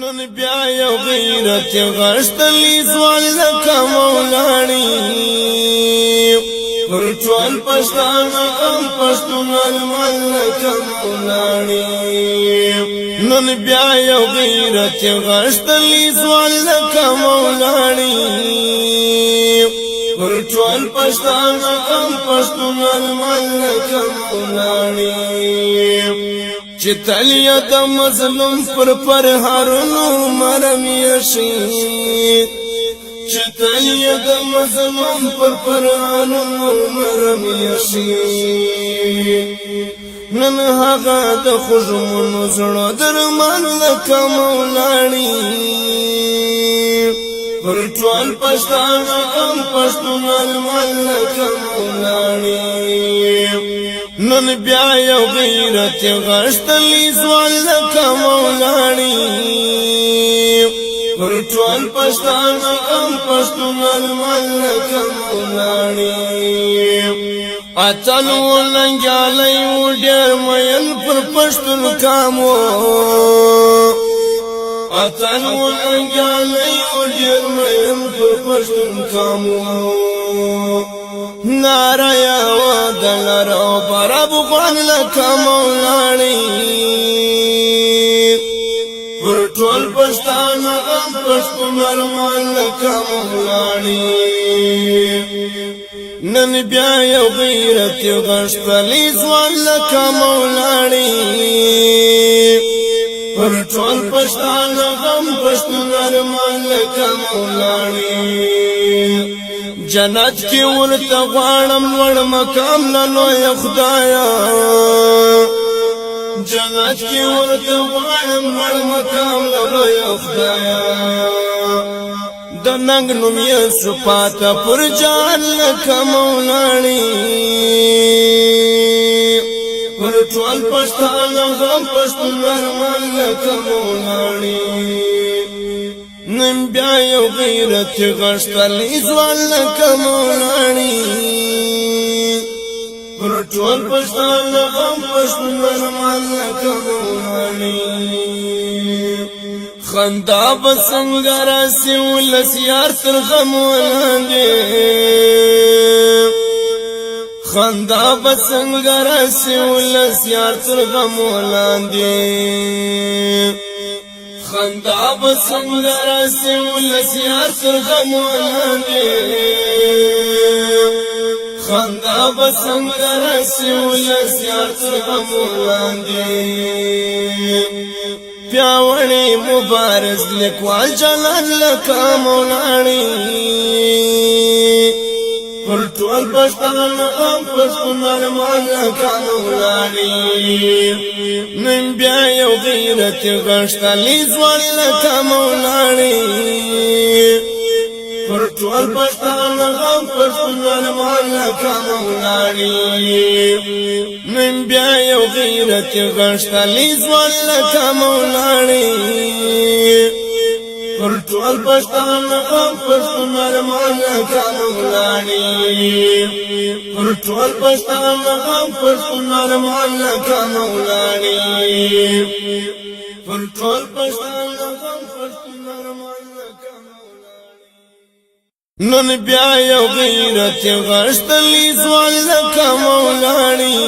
نن بیا یو غیرت غشتلی زوال لکا مولاړي پر ټول پښتون ام پښتون المال لکا مولاړي نن بیا یو غیرت غشتلی زوال لکا مولاړي پر ټول پښتون ام پښتون المال لکا مولاړي چتلیا د مظلوم پر هارونو مرم یشي چتلیا د مظلوم پر هارونو مرم یشي نن هغه د خوشمونو زړه درمان لکه مولاړي پر ټول پښتون ام پښتون المال لکه مولاړي نن بیا یو غیرت غشتلی زوال لکا مولاړي پر ټول پښتون ام پښتون المال لکا مولاړي اتلو لنګالي وډر مېن پر پښتون کامو اتلو لنګالي وډر مېن پر پښتون کامو ناریا ودلر او براب خوان لکا مولاړي پر ټول پښتون ام پښتون المال لکا مولاړي نن بیا یو غیرت غشتلی زوال لکا مولاړي پر ټول پښتون ام پښتون المال لکا مولاړي جنت کی ورته غواړم لوړ مقام له لوی خدایا جنت کی ورته غواړم لوړ مقام له لوی خدایا د ننګ نوم یې صفات پر جان لکه مولاړي پر ټول پښتون غم پښتون ارمان لکه مولاړي نن بیا یو غیرت غشتلی زوال لکا مولاړي پر ټول پښتون ام پښتون ارمان لکا مولاړي خندا بسنګ راسي ولس یار تر غم ولاندې خندا بسنګ راسي ولس یار تر غم ولاندې خندا بسنگ رسی ولسیار سرغم ولاندی خندا بسنگ رسی ولسیار سرغم ولاندی پیاوڑی مبارز لکوال جلال لکا مولاړي پر ټول پښتون ام پښتون ارمان لکا مولاړي نن بیا یو غیرت غشتلی زوال لکا مولاړي پر ټول پښتون ام پښتون ارمان لکا مولاړي نن بیا یو غیرت غشتلی زوال لکا مولاړي پر ټول پښتون ام پښتون ارمان لکا مولاړي پر ټول پښتون ام پښتون ارمان لکا مولاړي پر ټول پښتون ام پښتون ارمان لکا مولاړي نن بیا یو غیرت غشتلی زوال لکا مولاړي